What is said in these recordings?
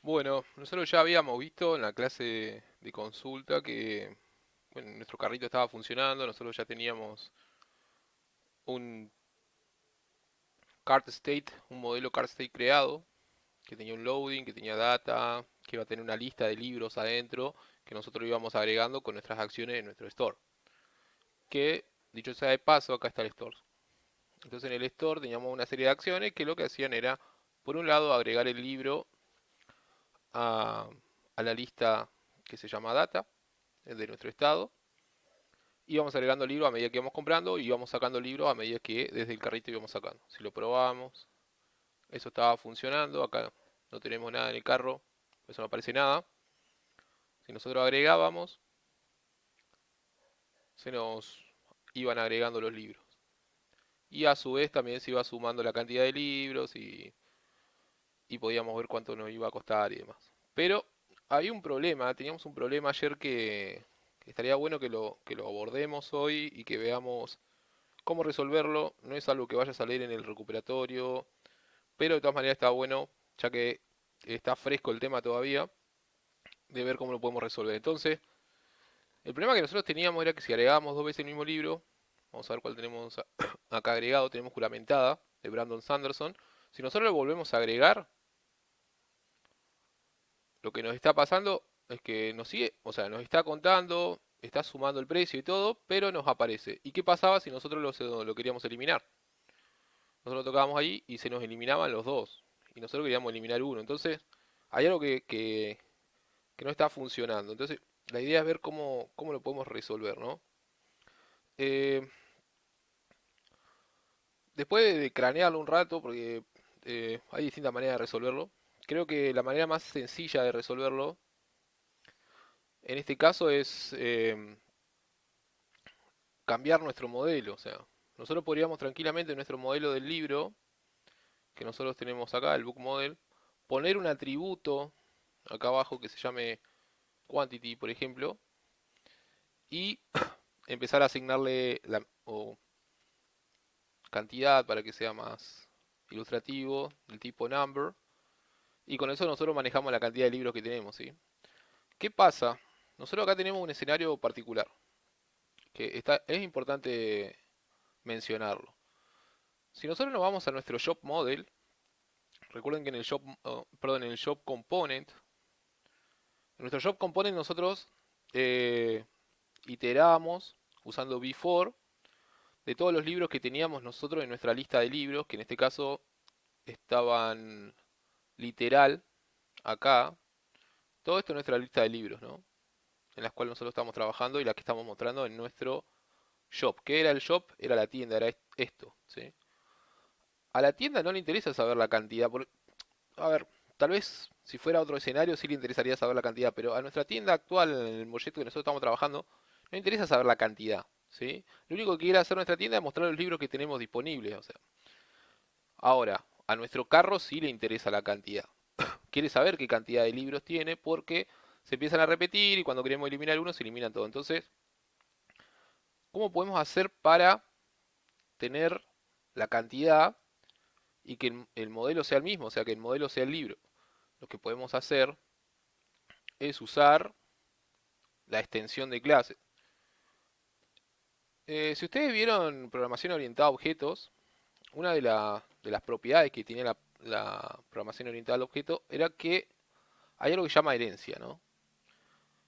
Bueno, nosotros ya habíamos visto en la clase de consulta que bueno, nuestro carrito estaba funcionando, nosotros ya teníamos un cart state, un modelo cart state creado, que tenía un loading, que tenía data, que iba a tener una lista de libros adentro, que nosotros íbamos agregando con nuestras acciones en nuestro store. Que, dicho sea de paso, acá está el store. Entonces en el store teníamos una serie de acciones que lo que hacían era, por un lado, agregar el libro a, a la lista que se llama data, de nuestro estado. Íbamos agregando libros a medida que íbamos comprando y íbamos sacando libros a medida que desde el carrito íbamos sacando. Si lo probábamos, eso estaba funcionando. Acá no tenemos nada en el carro, eso no aparece nada. Si nosotros agregábamos, se nos iban agregando los libros. Y a su vez también se iba sumando la cantidad de libros y podíamos ver cuánto nos iba a costar y demás. Pero hay un problema, teníamos un problema ayer que estaría bueno que lo abordemos hoy y que veamos cómo resolverlo. No es algo que vaya a salir en el recuperatorio, pero de todas maneras está bueno, ya que está fresco el tema todavía, de ver cómo lo podemos resolver. Entonces, el problema que nosotros teníamos era que si agregábamos dos veces el mismo libro, vamos a ver cuál tenemos acá agregado, tenemos juramentada de Brandon Sanderson. Si nosotros lo volvemos a agregar, lo que nos está pasando es que nos sigue, o sea, nos está contando, está sumando el precio y todo, pero nos aparece. ¿Y qué pasaba si nosotros lo queríamos eliminar? Nosotros tocábamos ahí y se nos eliminaban los dos. Y nosotros queríamos eliminar uno. Entonces, hay algo que no está funcionando. Entonces, la idea es ver cómo lo podemos resolver, ¿no? Eh, Después de cranearlo un rato, porque hay distintas maneras de resolverlo, creo que la manera más sencilla de resolverlo, en este caso, es cambiar nuestro modelo. O sea, nosotros podríamos tranquilamente en nuestro modelo del libro, que nosotros tenemos acá, el book model, poner un atributo acá abajo que se llame quantity, por ejemplo, y empezar a asignarle o cantidad para que sea más ilustrativo, del tipo number, y con eso nosotros manejamos la cantidad de libros que tenemos, ¿sí? ¿Qué pasa? Nosotros acá tenemos un escenario particular, que es importante mencionarlo. Si nosotros nos vamos a nuestro shop model, recuerden que en el shop, perdón, en el shop component, en nuestro shop component nosotros eh, iteramos usando before de todos los libros que teníamos nosotros en nuestra lista de libros, que en este caso estaban literal acá. Todo esto es nuestra lista de libros, ¿no? En las cuales nosotros estamos trabajando y la que estamos mostrando en nuestro shop. ¿Qué era el shop? Era la tienda, era esto, ¿sí? A la tienda no le interesa saber la cantidad. A ver, tal vez si fuera otro escenario sí le interesaría saber la cantidad, pero a nuestra tienda actual, en el proyecto que nosotros estamos trabajando, no le interesa saber la cantidad, ¿sí? Lo único que quiere hacer nuestra tienda es mostrar los libros que tenemos disponibles, o sea. Ahora, a nuestro carro sí le interesa la cantidad. Quiere saber qué cantidad de libros tiene porque se empiezan a repetir y cuando queremos eliminar uno se elimina todo. Entonces, ¿cómo podemos hacer para tener la cantidad y que el modelo sea el mismo? O sea, que el modelo sea el libro. Lo que podemos hacer es usar la extensión de clase. Si ustedes vieron programación orientada a objetos, una de las propiedades que tiene la programación orientada al objeto era que hay algo que se llama herencia, ¿no?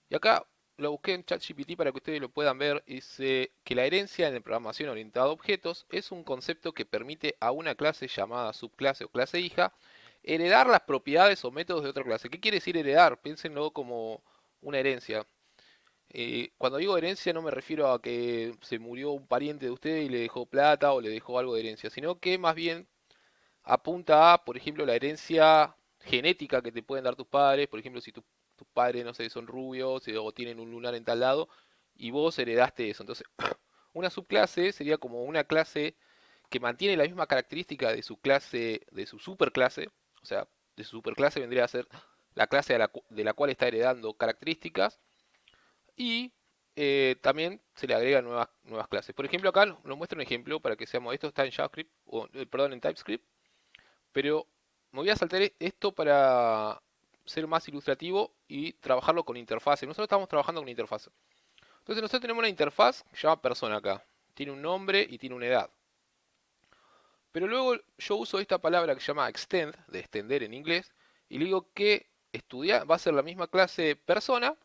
Y acá lo busqué en ChatGPT para que ustedes lo puedan ver. Dice que la herencia en la programación orientada a objetos es un concepto que permite a una clase llamada subclase o clase hija heredar las propiedades o métodos de otra clase. ¿Qué quiere decir heredar? Piénsenlo como una herencia. Cuando digo herencia no me refiero a que se murió un pariente de usted y le dejó plata o le dejó algo de herencia, sino que más bien apunta a, por ejemplo, la herencia genética que te pueden dar tus padres. Por ejemplo, si tus padres, no sé, son rubios o tienen un lunar en tal lado y vos heredaste eso. Entonces, una subclase sería como una clase que mantiene la misma característica de su clase, de su superclase. O sea, de su superclase vendría a ser la clase de la cual está heredando características y también se le agregan nuevas clases. Por ejemplo, acá nos muestra un ejemplo para que seamos, esto está en JavaScript, o, perdón, en TypeScript, pero me voy a saltar esto para ser más ilustrativo y trabajarlo con interfase. Nosotros estamos trabajando con interfase. Entonces nosotros tenemos una interfaz que se llama persona acá. Tiene un nombre y tiene una edad. Pero luego yo uso esta palabra que se llama extend, de extender en inglés, y le digo que va a ser la misma clase persona,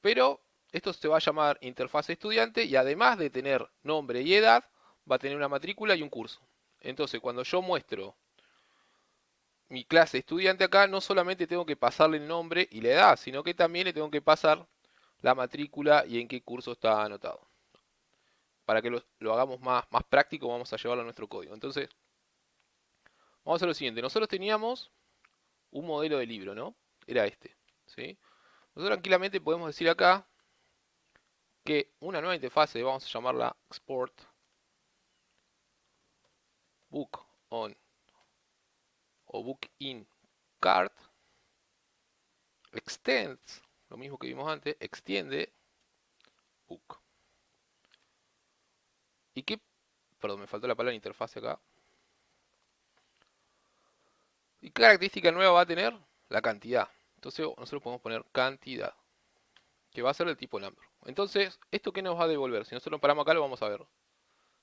pero esto se va a llamar interfaz estudiante y además de tener nombre y edad, va a tener una matrícula y un curso. Entonces, cuando yo muestro mi clase estudiante acá, no solamente tengo que pasarle el nombre y la edad, sino que también le tengo que pasar la matrícula y en qué curso está anotado. Para que lo hagamos más práctico, vamos a llevarlo a nuestro código. Entonces, vamos a hacer lo siguiente. Nosotros teníamos un modelo de libro, ¿no? Era este, ¿sí? Nosotros tranquilamente podemos decir acá que una nueva interfase, vamos a llamarla export book on o book in cart, extends, lo mismo que vimos antes, extiende book. ¿Y qué? Perdón, me faltó la palabra interfase acá. ¿Y qué característica nueva va a tener? La cantidad. Entonces nosotros podemos poner cantidad, que va a ser del tipo number. Entonces, ¿esto qué nos va a devolver? Si nosotros lo paramos acá lo vamos a ver.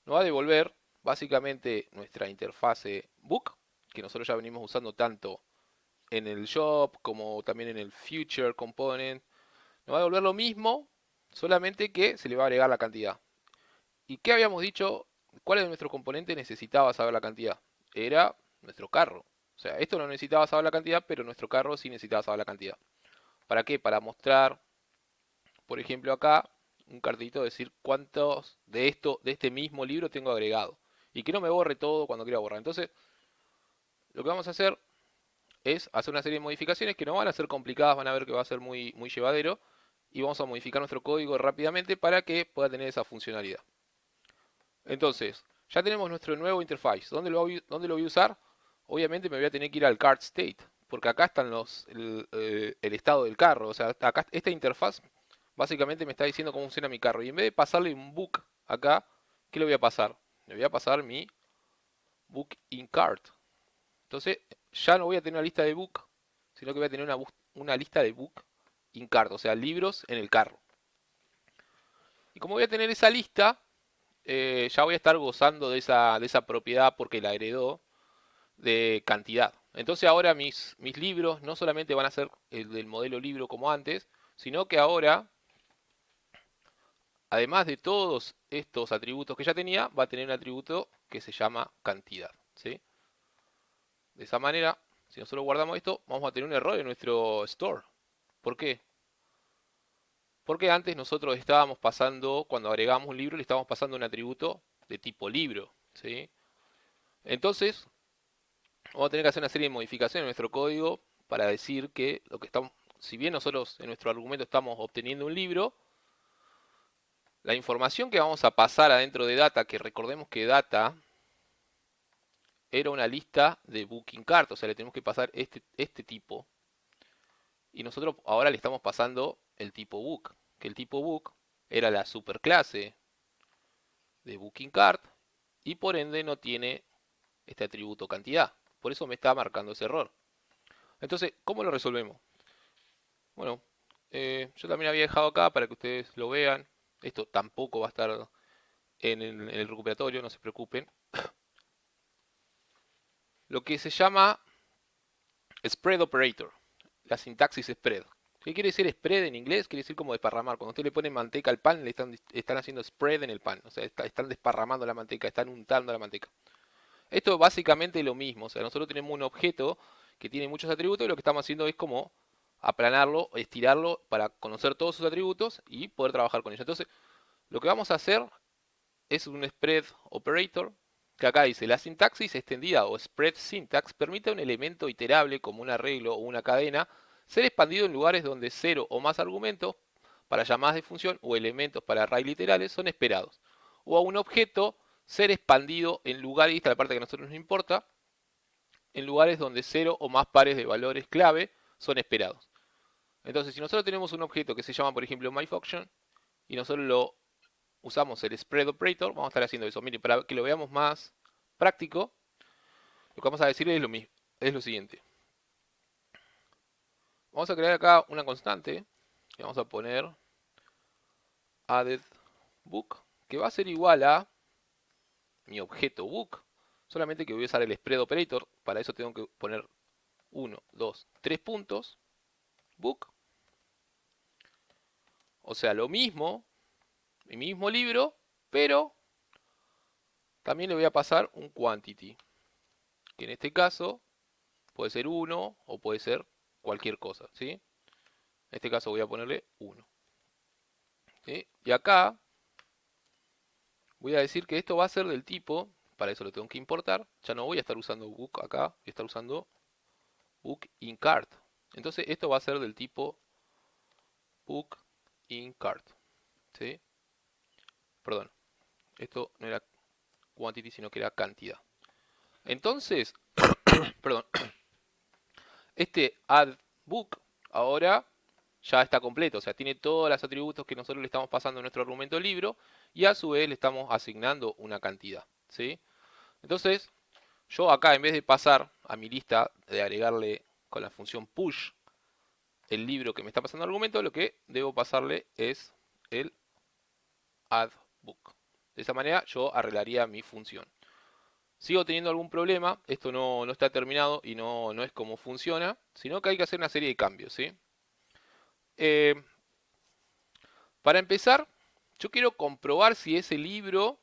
Nos va a devolver básicamente nuestra interfase book, que nosotros ya venimos usando tanto en el shop como también en el future component. Nos va a devolver lo mismo, solamente que se le va a agregar la cantidad. ¿Y qué habíamos dicho? ¿Cuál de nuestros componentes necesitaba saber la cantidad? Era nuestro carro. O sea, esto no necesitaba saber la cantidad, pero nuestro carro sí necesitaba saber la cantidad. ¿Para qué? Para mostrar, por ejemplo, acá un cartelito decir cuántos de este mismo libro tengo agregado. Y que no me borre todo cuando quiera borrar. Entonces, lo que vamos a hacer es hacer una serie de modificaciones que no van a ser complicadas, van a ver que va a ser muy llevadero. Y vamos a modificar nuestro código rápidamente para que pueda tener esa funcionalidad. Entonces, ya tenemos nuestro nuevo interface. ¿Dónde lo voy a usar? Obviamente me voy a tener que ir al cart state, porque acá están el estado del carro. O sea, acá esta interfaz básicamente me está diciendo cómo funciona mi carro. Y en vez de pasarle un book acá, ¿qué le voy a pasar? Le voy a pasar mi book in cart. Entonces, ya no voy a tener una lista de book, sino que voy a tener una lista de book in cart, o sea, libros en el carro. Y como voy a tener esa lista, ya voy a estar gozando de esa propiedad porque la heredó de cantidad. Entonces ahora mis libros no solamente van a ser el del modelo libro como antes, sino que ahora, además de todos estos atributos que ya tenía, va a tener un atributo que se llama cantidad. ¿Sí? De esa manera, si nosotros guardamos esto, vamos a tener un error en nuestro store. ¿Por qué? Porque antes nosotros estábamos pasando, cuando agregamos un libro, le estábamos pasando un atributo de tipo libro. ¿Sí? Entonces, vamos a tener que hacer una serie de modificaciones en nuestro código para decir que lo que estamos, si bien nosotros en nuestro argumento estamos obteniendo un libro, la información que vamos a pasar adentro de data, que recordemos que data era una lista de booking cart, o sea, le tenemos que pasar este tipo, y nosotros ahora le estamos pasando el tipo book, que el tipo book era la superclase de booking cart, y por ende no tiene este atributo cantidad. Por eso me está marcando ese error. Entonces, ¿cómo lo resolvemos? Bueno, yo también había dejado acá para que ustedes lo vean. Esto tampoco va a estar en el recuperatorio, no se preocupen. Lo que se llama spread operator, la sintaxis spread. ¿Qué quiere decir spread en inglés? Quiere decir como desparramar. Cuando usted le pone manteca al pan, están haciendo spread en el pan. O sea, están desparramando la manteca, están untando la manteca. Esto es básicamente lo mismo. O sea, nosotros tenemos un objeto que tiene muchos atributos y lo que estamos haciendo es como aplanarlo, estirarlo para conocer todos sus atributos y poder trabajar con ellos. Entonces, lo que vamos a hacer es un spread operator, que acá dice, la sintaxis extendida o spread syntax permite a un elemento iterable como un arreglo o una cadena ser expandido en lugares donde cero o más argumentos para llamadas de función o elementos para array literales son esperados. O a un objeto ser expandido en lugares, y esta es la parte que a nosotros nos importa, en lugares donde cero o más pares de valores clave son esperados. Entonces, si nosotros tenemos un objeto que se llama, por ejemplo, myFunction, y nosotros lo usamos el spread operator, vamos a estar haciendo eso. Miren, para que lo veamos más práctico, lo que vamos a decir es lo mismo, es lo siguiente. Vamos a crear acá una constante. Y vamos a poner added book, que va a ser igual a mi objeto book. Solamente que voy a usar el spread operator. Para eso tengo que poner 1, 2, 3 puntos. Book. O sea, lo mismo, mi mismo libro, pero también le voy a pasar un quantity. Que en este caso puede ser 1 o puede ser cualquier cosa, ¿sí? En este caso voy a ponerle 1. ¿Sí? Y acá voy a decir que esto va a ser del tipo, para eso lo tengo que importar, ya no voy a estar usando book acá, voy a estar usando book in cart. Entonces esto va a ser del tipo book in cart. ¿Sí? Perdón, esto no era quantity sino que era cantidad. Entonces, perdón, este add book ahora ya está completo, o sea, tiene todos los atributos que nosotros le estamos pasando en nuestro argumento libro y a su vez le estamos asignando una cantidad, ¿sí? Entonces, yo acá en vez de pasar a mi lista de agregarle con la función push el libro que me está pasando el argumento, lo que debo pasarle es el add book. De esa manera yo arreglaría mi función. Sigo teniendo algún problema, esto no está terminado y no es como funciona, sino que hay que hacer una serie de cambios, ¿sí? Eh, para empezar, yo quiero comprobar si ese libro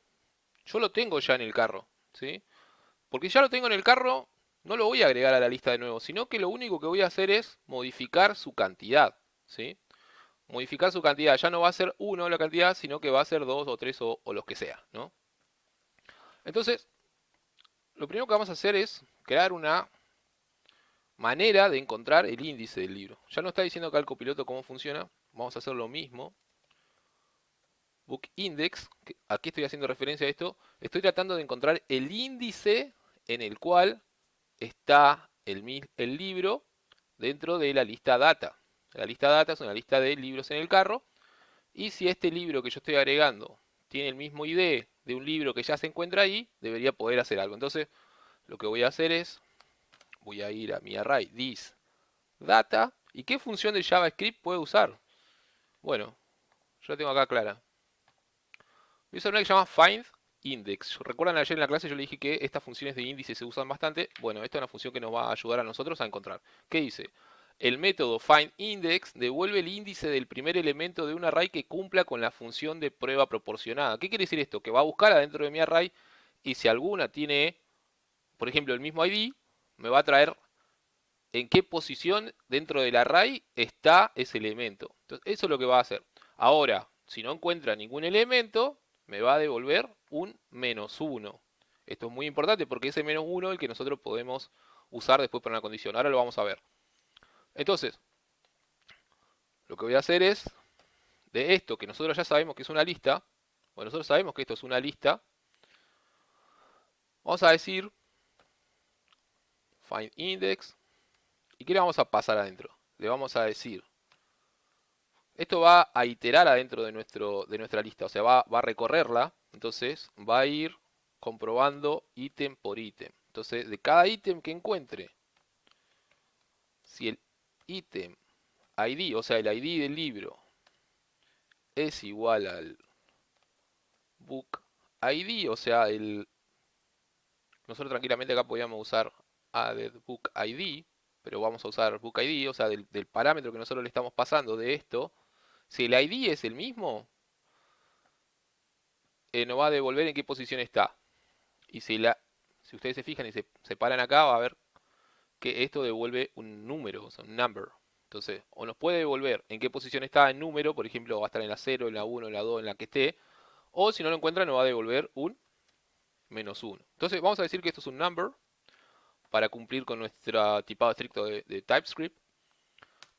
yo lo tengo ya en el carro, ¿sí? Porque ya lo tengo en el carro, no lo voy a agregar a la lista de nuevo, sino que lo único que voy a hacer es modificar su cantidad, ¿sí? Modificar su cantidad, ya no va a ser 1 la cantidad, sino que va a ser 2 o 3 o los que sea, ¿no? Entonces, lo primero que vamos a hacer es crear una manera de encontrar el índice del libro. Ya no está diciendo acá el copiloto cómo funciona, vamos a hacer lo mismo. Book index, aquí estoy haciendo referencia a esto, estoy tratando de encontrar el índice en el cual está el libro dentro de la lista data. La lista data es una lista de libros en el carro, y si este libro que yo estoy agregando tiene el mismo ID de un libro que ya se encuentra ahí, debería poder hacer algo. Entonces, lo que voy a hacer es, voy a ir a mi array this data, ¿y qué función de JavaScript puedo usar? Bueno, yo la tengo acá clara. Voy a usar una que se llama find index. ¿Recuerdan ayer en la clase yo le dije que estas funciones de índice se usan bastante? Bueno, esta es una función que nos va a ayudar a nosotros a encontrar. ¿Qué dice? El método findIndex devuelve el índice del primer elemento de un array que cumpla con la función de prueba proporcionada. ¿Qué quiere decir esto? Que va a buscar adentro de mi array y si alguna tiene, por ejemplo, el mismo ID, me va a traer en qué posición dentro del array está ese elemento. Entonces, eso es lo que va a hacer. Ahora, si no encuentra ningún elemento, me va a devolver un -1. Esto es muy importante porque ese -1 es el que nosotros podemos usar después para una condición. Ahora lo vamos a ver. Entonces, lo que voy a hacer es, de esto que nosotros ya sabemos que es una lista, bueno, nosotros sabemos que esto es una lista, vamos a decir find index, ¿y qué le vamos a pasar adentro? Le vamos a decir, esto va a iterar adentro de nuestra lista, o sea, va a recorrerla, entonces va a ir comprobando ítem por ítem. Entonces, de cada ítem que encuentre, si el ítem ID, o sea, el ID del libro, es igual al book ID, o sea, nosotros tranquilamente acá podríamos usar added book ID, pero vamos a usar book ID, o sea, del parámetro que nosotros le estamos pasando de esto. Si el ID es el mismo, nos va a devolver en qué posición está. Y si ustedes se fijan y se paran acá, va a ver que esto devuelve un número, o sea, un number. Entonces, o nos puede devolver en qué posición está el número, por ejemplo, va a estar en la 0, en la 1, en la 2, en la que esté, o si no lo encuentra, nos va a devolver un -1. Entonces, vamos a decir que esto es un number, para cumplir con nuestro tipado estricto de TypeScript.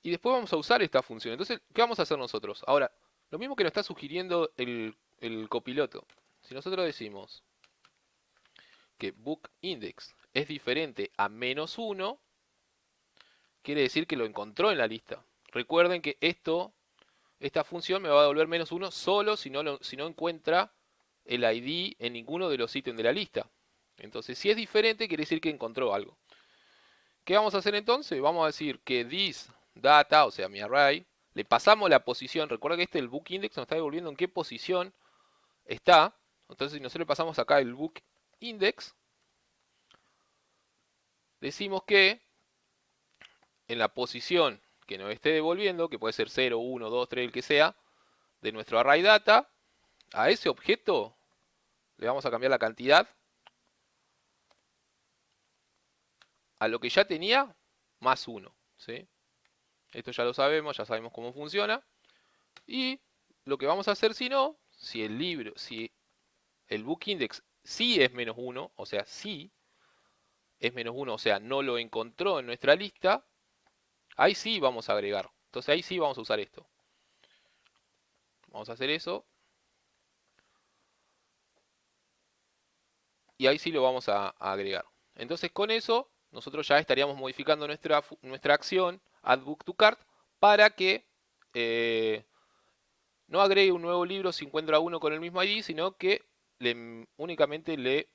Y después vamos a usar esta función. Entonces, ¿qué vamos a hacer nosotros? Ahora, lo mismo que nos está sugiriendo el copiloto. Si nosotros decimos que bookIndex es diferente a -1, quiere decir que lo encontró en la lista. Recuerden que esta función me va a devolver -1 solo si no encuentra el ID en ninguno de los ítems de la lista. Entonces, si es diferente, quiere decir que encontró algo. ¿Qué vamos a hacer entonces? Vamos a decir que this data, o sea, mi array, le pasamos la posición. Recuerda que el book index nos está devolviendo en qué posición está. Entonces, si nosotros le pasamos acá el book index, decimos que en la posición que nos esté devolviendo, que puede ser 0, 1, 2, 3, el que sea, de nuestro array data, a ese objeto le vamos a cambiar la cantidad a lo que ya tenía más 1. ¿Sí? Esto ya lo sabemos, ya sabemos cómo funciona. Y lo que vamos a hacer si no, si el book index sí es menos 1, o sea, sí es menos 1, o sea, no lo encontró en nuestra lista, ahí sí vamos a agregar. Entonces ahí sí vamos a usar esto. Vamos a hacer eso. Y ahí sí lo vamos a agregar. Entonces con eso nosotros ya estaríamos modificando nuestra acción add book to cart para que no agregue un nuevo libro si encuentra uno con el mismo ID, sino que únicamente le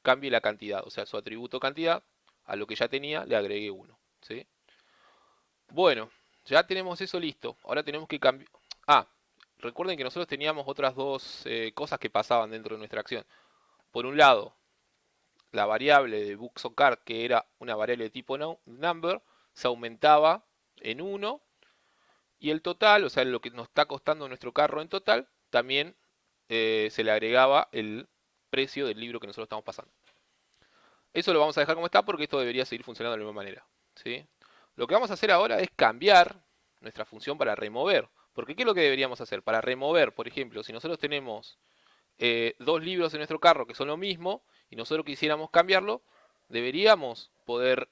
cambie la cantidad, o sea, su atributo cantidad, a lo que ya tenía le agregué uno. ¿Sí? Bueno, ya tenemos eso listo. Ahora tenemos que cambiar. Ah, recuerden que nosotros teníamos otras dos cosas que pasaban dentro de nuestra acción. Por un lado, la variable de bookSoCard, que era una variable de tipo number, se aumentaba en 1 y el total, o sea, lo que nos está costando nuestro carro en total, también se le agregaba el precio del libro que nosotros estamos pasando. Eso lo vamos a dejar como está porque esto debería seguir funcionando de la misma manera. ¿Sí? Lo que vamos a hacer ahora es cambiar nuestra función para remover. Porque ¿qué es lo que deberíamos hacer? Para remover, por ejemplo, si nosotros tenemos dos libros en nuestro carro que son lo mismo y nosotros quisiéramos cambiarlo, deberíamos poder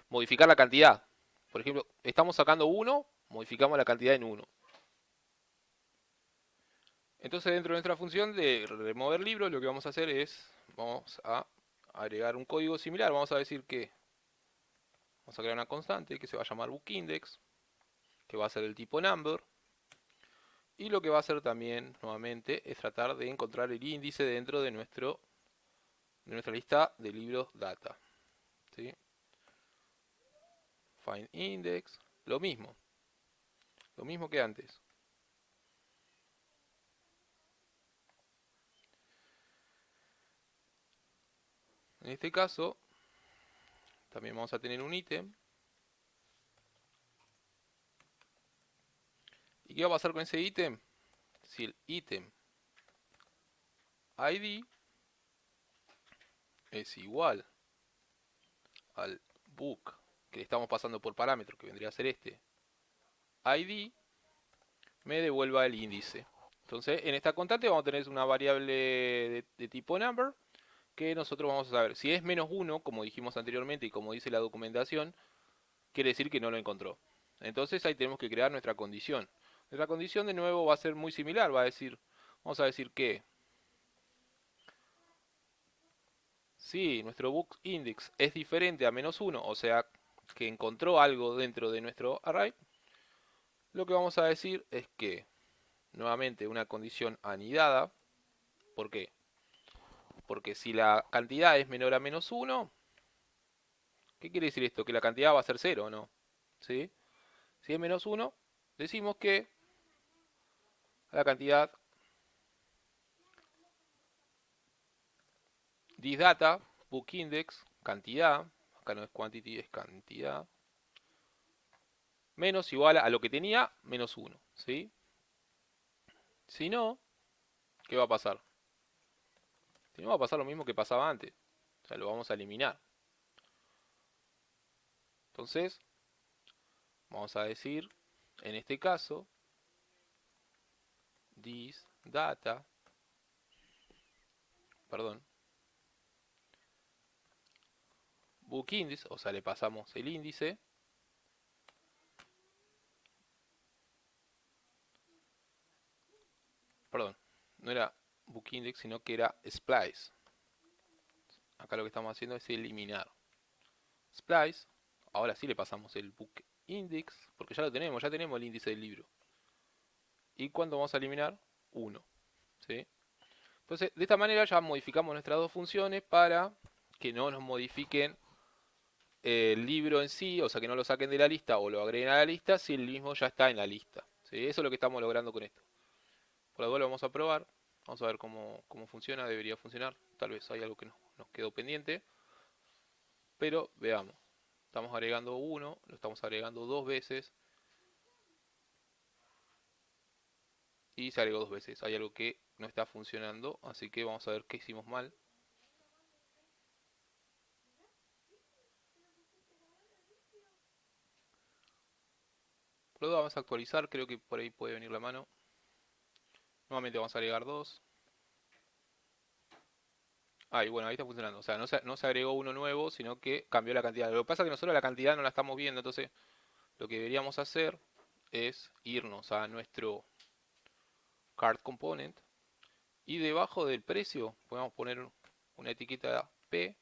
modificar la cantidad. Por ejemplo, estamos sacando uno, modificamos la cantidad en uno. Entonces dentro de nuestra función de remover libros lo que vamos a hacer es, vamos a agregar un código similar. Vamos a decir que vamos a crear una constante que se va a llamar bookIndex, que va a ser del tipo number. Y lo que va a hacer también, nuevamente, es tratar de encontrar el índice dentro de nuestra lista de libros data. ¿Sí? Find index, lo mismo que antes. En este caso, también vamos a tener un ítem. ¿Y qué va a pasar con ese ítem? Si el ítem ID es igual al book que le estamos pasando por parámetro, que vendría a ser este, ID, me devuelva el índice. Entonces, en esta constante vamos a tener una variable de tipo number, que nosotros vamos a saber. Si es menos 1, como dijimos anteriormente y como dice la documentación, quiere decir que no lo encontró. Entonces ahí tenemos que crear nuestra condición. Nuestra condición de nuevo va a ser muy similar, vamos a decir que si nuestro book index es diferente a menos 1, o sea que encontró algo dentro de nuestro array, lo que vamos a decir es que nuevamente una condición anidada. ¿Por qué? Porque si la cantidad es menor a menos 1, ¿qué quiere decir esto? Que la cantidad va a ser 0, ¿no? ¿Sí? Si es menos 1, decimos que la cantidad thisData, bookIndex, cantidad, acá no es quantity, es cantidad, menos igual a lo que tenía, menos 1. ¿Sí? Si no, ¿qué va a pasar? Si no, va a pasar lo mismo que pasaba antes. O sea, lo vamos a eliminar. Entonces, vamos a decir, en este caso, thisData, perdón, bookIndex, o sea, le pasamos el índice, perdón, no era bookIndex, sino que era splice. Acá lo que estamos haciendo es eliminar. Splice, ahora sí le pasamos el book index, porque ya lo tenemos, ya tenemos el índice del libro. ¿Y cuánto vamos a eliminar? 1. ¿Sí? Entonces, de esta manera ya modificamos nuestras dos funciones para que no nos modifiquen el libro en sí, o sea que no lo saquen de la lista o lo agreguen a la lista si el mismo ya está en la lista. ¿Sí? Eso es lo que estamos logrando con esto. Por la duda lo vamos a probar, vamos a ver cómo funciona, debería funcionar. Tal vez hay algo que nos quedó pendiente, pero veamos. Estamos agregando uno, lo estamos agregando dos veces y se agregó dos veces. Hay algo que no está funcionando, así que vamos a ver qué hicimos mal. Por la duda vamos a actualizar, creo que por ahí puede venir la mano. Nuevamente vamos a agregar dos. Ah, y bueno, ahí está funcionando. O sea, no se agregó uno nuevo, sino que cambió la cantidad. Lo que pasa es que nosotros la cantidad no la estamos viendo, entonces lo que deberíamos hacer es irnos a nuestro card component y debajo del precio podemos poner una etiqueta P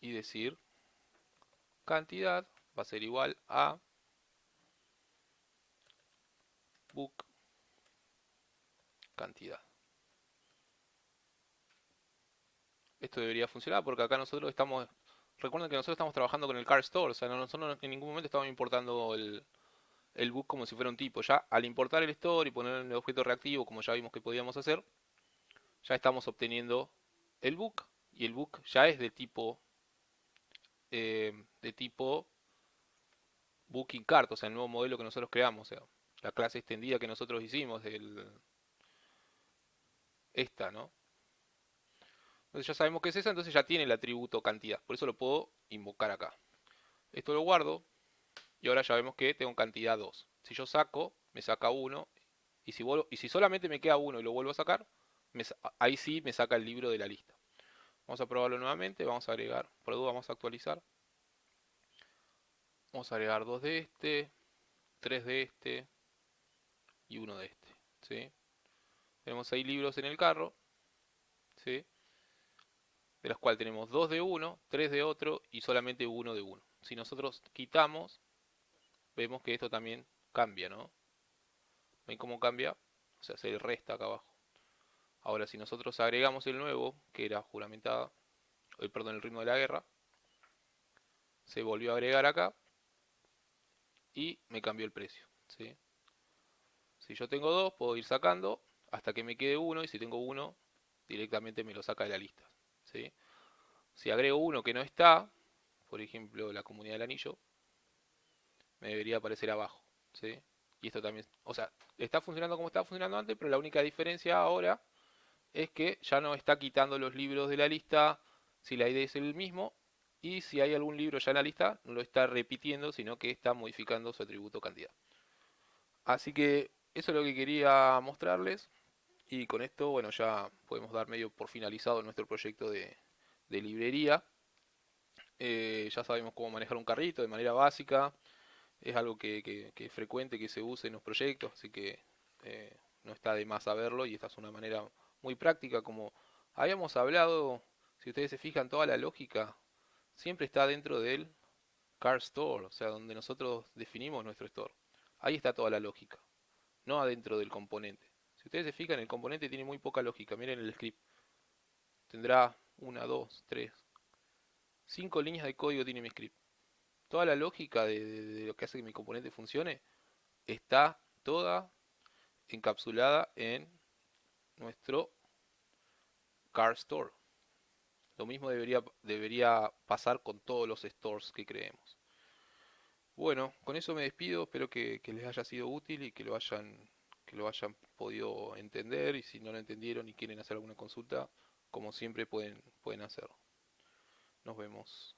y decir cantidad va a ser igual a book cantidad. Esto debería funcionar porque acá nosotros estamos, recuerden que nosotros estamos trabajando con el card store, o sea, nosotros en ningún momento estamos importando el book como si fuera un tipo. Ya al importar el store y poner el objeto reactivo, como ya vimos que podíamos hacer, ya estamos obteniendo el book y el book ya es de tipo booking cart, o sea, el nuevo modelo que nosotros creamos, o sea, la clase extendida que nosotros hicimos, esta, ¿no? Entonces ya sabemos que es esa, entonces ya tiene el atributo cantidad, por eso lo puedo invocar acá. Esto lo guardo y ahora ya vemos que tengo cantidad 2. Si yo saco, me saca 1 y si solamente me queda uno y lo vuelvo a sacar, ahí sí me saca el libro de la lista. Vamos a probarlo nuevamente, vamos a agregar, por duda vamos a actualizar. Vamos a agregar 2 de este, 3 de este y uno de este. ¿Sí? Tenemos 6 libros en el carro, ¿sí? De los cuales tenemos 2 de uno, 3 de otro y solamente uno de uno. Si nosotros quitamos, vemos que esto también cambia, ¿no? ¿Ven cómo cambia? O sea, se resta acá abajo. Ahora, si nosotros agregamos el nuevo, que era juramentada, perdón, el ritmo de la guerra, se volvió a agregar acá y me cambió el precio, ¿sí? Si yo tengo dos, puedo ir sacando hasta que me quede uno y si tengo uno, directamente me lo saca de la lista, ¿sí? Si agrego uno que no está, por ejemplo, la comunidad del anillo, me debería aparecer abajo, ¿sí? Y esto también, o sea, está funcionando como estaba funcionando antes, pero la única diferencia ahora es que ya no está quitando los libros de la lista si la ID es el mismo y si hay algún libro ya en la lista no lo está repitiendo, sino que está modificando su atributo cantidad. Así que eso es lo que quería mostrarles y con esto, bueno, ya podemos dar medio por finalizado nuestro proyecto de librería. Ya sabemos cómo manejar un carrito de manera básica, es algo que es frecuente que se use en los proyectos, así que no está de más saberlo y esta es una manera muy práctica. Como habíamos hablado, si ustedes se fijan, toda la lógica siempre está dentro del car store, o sea, donde nosotros definimos nuestro store. Ahí está toda la lógica, no adentro del componente. Si ustedes se fijan, el componente tiene muy poca lógica. Miren el script, tendrá una, dos, tres, cinco líneas de código tiene mi script. Toda la lógica de lo que hace que mi componente funcione está toda encapsulada en nuestro car store. Lo mismo debería pasar con todos los stores que creemos. Bueno, con eso me despido, espero que les haya sido útil y que lo hayan podido entender y si no lo entendieron y quieren hacer alguna consulta, como siempre pueden hacerlo. Nos vemos.